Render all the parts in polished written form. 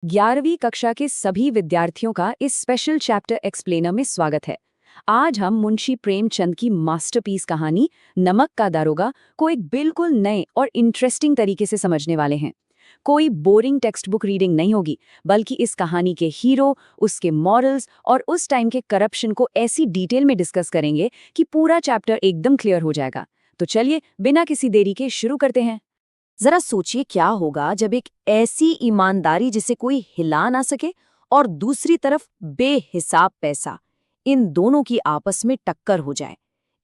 11वीं कक्षा के सभी विद्यार्थियों का इस स्पेशल चैप्टर एक्सप्लेनर में स्वागत है। आज हम मुंशी प्रेमचंद की मास्टरपीस कहानी नमक का दारोगा को एक बिल्कुल नए और इंटरेस्टिंग तरीके से समझने वाले हैं। कोई बोरिंग टेक्स्ट बुक रीडिंग नहीं होगी, बल्कि इस कहानी के हीरो, उसके मॉरल्स और उस टाइम के करप्शन को ऐसी डिटेल में डिस्कस करेंगे कि पूरा चैप्टर एकदम क्लियर हो जाएगा। तो चलिए बिना किसी देरी के शुरू करते हैं। जरा सोचिए क्या होगा जब एक ऐसी ईमानदारी जिसे कोई हिला ना सके और दूसरी तरफ बेहिसाब पैसा, इन दोनों की आपस में टक्कर हो जाए।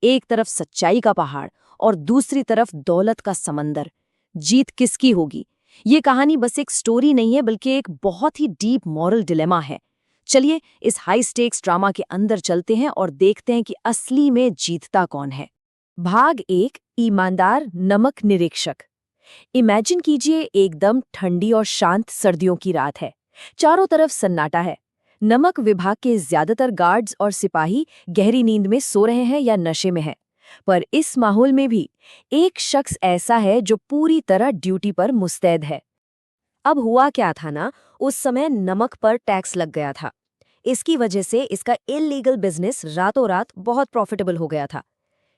एक तरफ सच्चाई का पहाड़ और दूसरी तरफ दौलत का समंदर। जीत किसकी होगी? ये कहानी बस एक स्टोरी नहीं है, बल्कि एक बहुत ही डीप मॉरल डिलेमा है। चलिए इस हाई स्टेक्स ड्रामा के अंदर चलते हैं और देखते हैं कि असली में जीतता कौन है। भाग 1, ईमानदार नमक निरीक्षक। इमेजिन कीजिए एकदम ठंडी और शांत सर्दियों की रात है। चारों तरफ सन्नाटा है। नमक विभाग के ज्यादातर गार्ड्स और सिपाही गहरी नींद में सो रहे हैं या नशे में हैं। पर इस माहौल में भी एक शख्स ऐसा है जो पूरी तरह ड्यूटी पर मुस्तैद है। अब हुआ क्या था ना, उस समय नमक पर टैक्स लग गया था। इसकी वजह से इसका इल्लीगल बिजनेस रातों रात बहुत प्रॉफिटेबल हो गया था।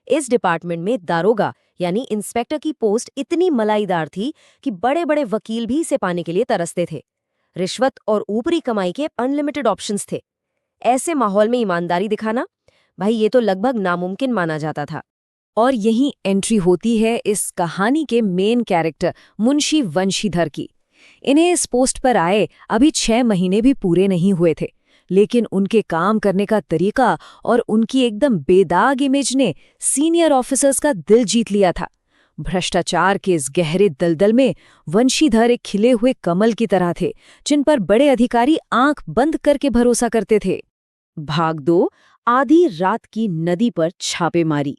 इस डिपार्टमेंट में दारोगा यानी इंस्पेक्टर की पोस्ट इतनी मलाईदार थी कि बड़े बड़े वकील भी इसे पाने के लिए तरसते थे। रिश्वत और ऊपरी कमाई के अनलिमिटेड ऑप्शंस थे। ऐसे माहौल में ईमानदारी दिखाना, भाई ये तो लगभग नामुमकिन माना जाता था। और यहीं एंट्री होती है इस कहानी के मेन कैरेक्टर मुंशी वंशीधर की। इन्हें इस पोस्ट पर आए अभी 6 महीने भी पूरे नहीं हुए थे, लेकिन उनके काम करने का तरीका और उनकी एकदम बेदाग इमेज ने सीनियर ऑफिसर्स का दिल जीत लिया था। भ्रष्टाचार के इस गहरे दलदल में वंशीधर एक खिले हुए कमल की तरह थे, जिन पर बड़े अधिकारी आंख बंद करके भरोसा करते थे। भाग 2, आधी रात की नदी पर छापेमारी।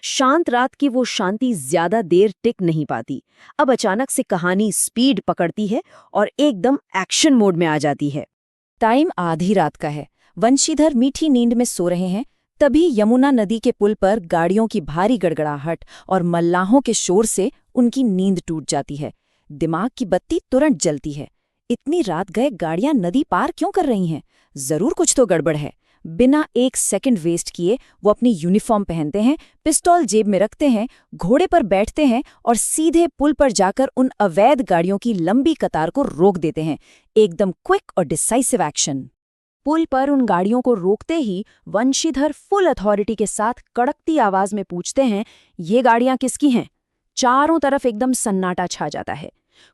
शांत रात की वो शांति ज्यादा देर टिक नहीं पाती। अब अचानक से कहानी स्पीड पकड़ती है और एकदम एक्शन मोड में आ जाती है। टाइम आधी रात का है। वंशीधर मीठी नींद में सो रहे हैं। तभी यमुना नदी के पुल पर गाड़ियों की भारी गड़गड़ाहट और मल्लाहों के शोर से उनकी नींद टूट जाती है। दिमाग की बत्ती तुरंत जलती है। इतनी रात गए गाड़ियां नदी पार क्यों कर रही हैं? जरूर कुछ तो गड़बड़ है। बिना एक सेकंड वेस्ट किए वो अपनी यूनिफॉर्म पहनते हैं, पिस्तौल जेब में रखते हैं, घोड़े पर बैठते हैं और सीधे पुल पर जाकर उन अवैध गाड़ियों की लंबी कतार को रोक देते हैं। एकदम क्विक और डिसाइसिव एक्शन। पुल पर उन गाड़ियों को रोकते ही वंशीधर फुल अथॉरिटी के साथ कड़कती आवाज में पूछते हैं, ये गाड़ियां किसकी हैं? चारों तरफ एकदम सन्नाटा छा जाता है।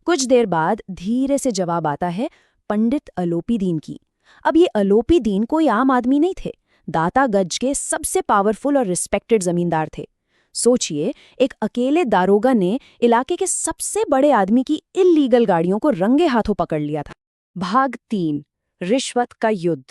कुछ देर बाद धीरे से जवाब आता है, पंडित अलोपी दीन की। अब ये अलोपी दीन कोई आम आदमी नहीं थे। दाता गज के सबसे पावरफुल और रिस्पेक्टेड जमींदार थे। सोचिए, एक अकेले दारोगा ने इलाके के सबसे बड़े आदमी की इल्लीगल गाड़ियों को रंगे हाथों पकड़ लिया था। भाग 3, रिश्वत का युद्ध।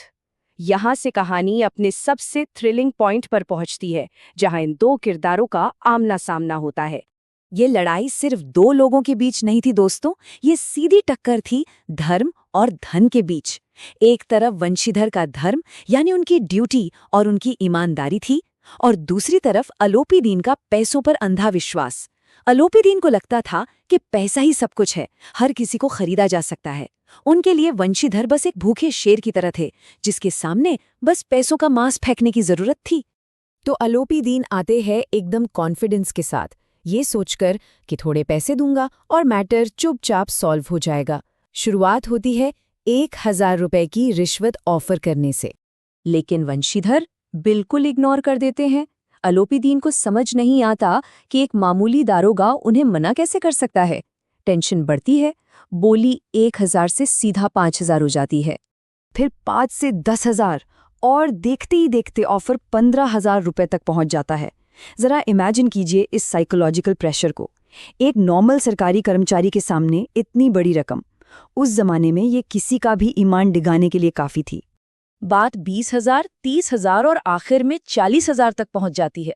यहां से कहानी अपने सबसे थ्रिलिंग पॉइंट पर पहुंचती है, जहां इन दो किरदारों का आमना सामना होता है। ये लड़ाई सिर्फ दो लोगों के बीच नहीं थी दोस्तों, ये सीधी टक्कर थी धर्म और धन के बीच। एक तरफ वंशीधर का धर्म यानी उनकी ड्यूटी और उनकी ईमानदारी थी, और दूसरी तरफ अलोपी दीन का पैसों पर अंधा विश्वास। अलोपी दीन को लगता था कि पैसा ही सब कुछ है, हर किसी को खरीदा जा सकता है। उनके लिए वंशीधर बस एक भूखे शेर की तरह थे, जिसके सामने बस पैसों का मांस फेंकने की जरूरत थी। तो अलोपी दीन आते हैं एकदम कॉन्फिडेंस के साथ, ये सोचकर कि थोड़े पैसे दूंगा और मैटर चुपचाप सॉल्व हो जाएगा। शुरुआत होती है 1000 रुपए की रिश्वत ऑफर करने से। लेकिन वंशीधर बिल्कुल इग्नोर कर देते हैं। अलोपी दीन को समझ नहीं आता कि एक मामूली दारोगा उन्हें मना कैसे कर सकता है। टेंशन बढ़ती है। बोली 1000 से सीधा 5000 हो जाती है, फिर 5 से 10,000 और देखते ही देखते ऑफर 15,000 रुपए तक पहुंच जाता है। जरा इमेजिन कीजिए इस साइकोलॉजिकल प्रेशर को। एक नॉर्मल सरकारी कर्मचारी के सामने इतनी बड़ी रकम, उस जमाने में ये किसी का भी ईमान डिगाने के लिए काफी थी। बात 20,000, 30,000 और आखिर में 40,000 तक पहुंच जाती है।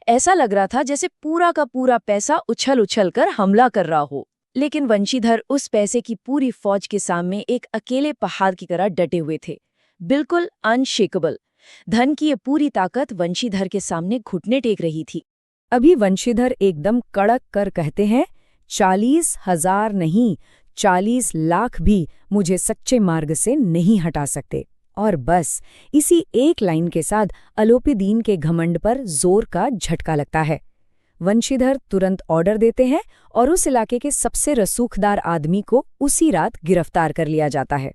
ऐसा लग रहा था जैसे पूरा का पूरा पैसा उछल उछल कर हमला कर रहा हो। लेकिन वंशीधर उस पैसे की पूरी फौज के सामने एक अकेले पहाड़ की तरह डटे हुए थे, बिल्कुल अनशेकेबल। धन की ये पूरी ताकत वंशीधर के सामने घुटने टेक रही थी। अभी वंशीधर एकदम कड़क कर कहते हैं, 40,000 नहीं, 40 लाख भी मुझे सच्चे मार्ग से नहीं हटा सकते। और बस इसी एक लाइन के साथ अलोपीदीन के घमंड पर जोर का झटका लगता है। वंशीधर तुरंत ऑर्डर देते हैं और उस इलाके के सबसे रसूखदार आदमी को उसी रात गिरफ्तार कर लिया जाता है।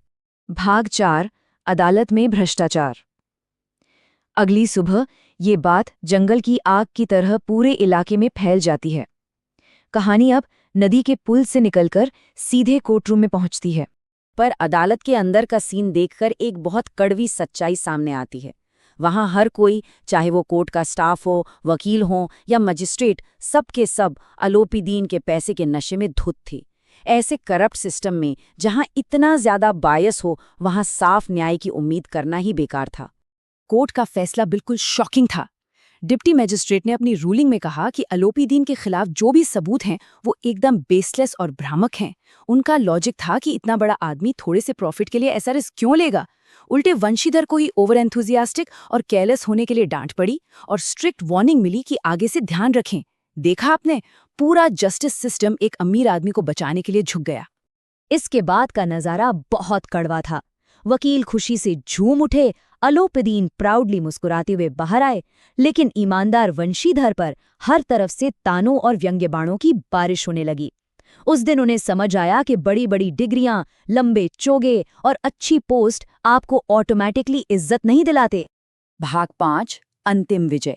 भाग 4 अदालत में भ्रष्टाचार। अगली सुबह ये बात जंगल की आग की तरह पूरे इलाके में फैल जाती है। कहानी अब नदी के पुल से निकलकर सीधे कोर्टरूम में पहुंचती है। पर अदालत के अंदर का सीन देखकर एक बहुत कड़वी सच्चाई सामने आती है। वहां हर कोई, चाहे वो कोर्ट का स्टाफ हो, वकील हो या मजिस्ट्रेट, सब के सब अलोपीदीन के पैसे के नशे में धुत थे। ऐसे करप्ट सिस्टम में जहां इतना ज्यादा बायस हो, वहां साफ न्याय की उम्मीद करना ही बेकार था। कोर्ट का फैसला बिल्कुल शॉकिंग था। डिप्टी मजिस्ट्रेट ने अपनी रूलिंग में कहा कि अलोपीदीन के खिलाफ जो भी सबूत हैं वो एकदम बेसलेस और भ्रामक हैं। उनका लॉजिक था कि इतना बड़ा आदमी थोड़े से प्रॉफिट के लिए ऐसा रिस्क क्यों लेगा। उल्टे वंशीधर को ही ओवर एंथुजियास्टिक और केयरलेस होने के लिए डांट पड़ी और स्ट्रिक्ट वार्निंग मिली कि आगे से ध्यान रखें। देखा आपने, पूरा जस्टिस सिस्टम एक अमीर आदमी को बचाने के लिए झुक गया। इसके बाद का नजारा बहुत कड़वा था। वकील खुशी से झूम उठे, अलोपीदीन प्राउडली मुस्कुराते हुए बाहर आए, लेकिन ईमानदार वंशीधर पर हर तरफ से तानों और व्यंग्यबाणों की बारिश होने लगी। उस दिन उन्हें समझ आया कि बड़ी बड़ी डिग्रियां, लंबे चोगे और अच्छी पोस्ट आपको ऑटोमेटिकली इज्जत नहीं दिलाते। भाग 5 अंतिम विजय।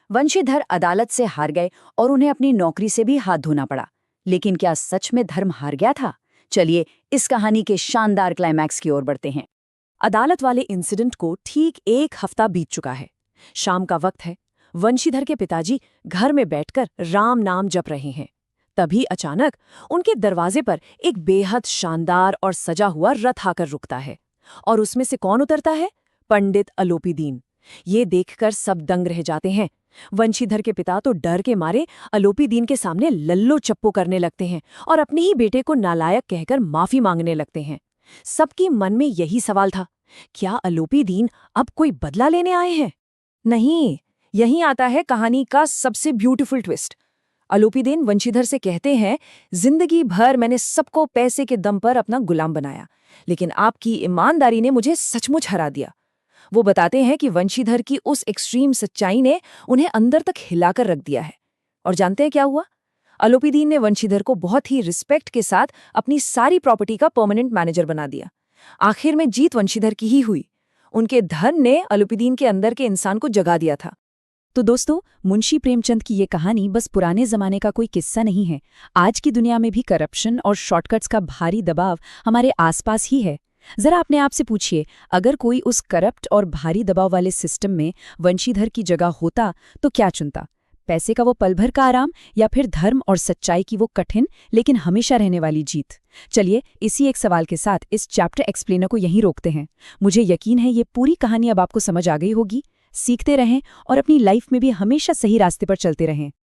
वंशीधर अदालत से हार गए और उन्हें अपनी नौकरी से भी हाथ धोना पड़ा। लेकिन क्या सच में धर्म हार गया था? चलिए इस कहानी के शानदार क्लाइमैक्स की ओर बढ़ते हैं। अदालत वाले इंसिडेंट को ठीक 1 हफ्ता बीत चुका है। शाम का वक्त है। वंशीधर के पिताजी घर में बैठकर राम नाम जप रहे हैं। तभी अचानक उनके दरवाजे पर एक बेहद शानदार और सजा हुआ रथ आकर रुकता है। और उसमें से कौन उतरता है? पंडित अलोपीदीन। ये देखकर सब दंग रह जाते हैं। वंशीधर के पिता तो डर के मारे अलोपीदीन के सामने लल्लो चप्पो करने लगते हैं और अपने ही बेटे को नालायक कहकर माफी मांगने लगते हैं। सबके मन में यही सवाल था, क्या अलोपीदीन अब कोई बदला लेने आए हैं? नहीं, यहीं आता है कहानी का सबसे ब्यूटीफुल ट्विस्ट। अलोपीदीन वंशीधर से कहते हैं, जिंदगी भर मैंने सबको पैसे के दम पर अपना गुलाम बनाया, लेकिन आपकी ईमानदारी ने मुझे सचमुच हरा दिया। वो बताते हैं कि वंशीधर की उस एक्सट्रीम सच्चाई ने उन्हें अंदर तक हिलाकर रख दिया है। और जानते हैं क्या हुआ? अलोपीदीन ने वंशीधर को बहुत ही रिस्पेक्ट के साथ अपनी सारी प्रॉपर्टी का परमानेंट मैनेजर बना दिया। आखिर में जीत वंशीधर की ही हुई। उनके धन ने अलोपीदीन के अंदर के इंसान को जगा दिया था। तो दोस्तों, मुंशी प्रेमचंद की ये कहानी बस पुराने जमाने का कोई किस्सा नहीं है। आज की दुनिया में भी करप्शन और शॉर्टकट्स का भारी दबाव हमारे आसपास ही है। जरा अपने आप से पूछिए, अगर कोई उस करप्ट और भारी दबाव वाले सिस्टम में वंशीधर की जगह होता तो क्या चुनता? पैसे का वो पल भर का आराम या फिर धर्म और सच्चाई की वो कठिन लेकिन हमेशा रहने वाली जीत? चलिए इसी एक सवाल के साथ इस चैप्टर एक्सप्लेनर को यहीं रोकते हैं। मुझे यकीन है ये पूरी कहानी अब आपको समझ आ गई होगी। सीखते रहें और अपनी लाइफ में भी हमेशा सही रास्ते पर चलते रहें।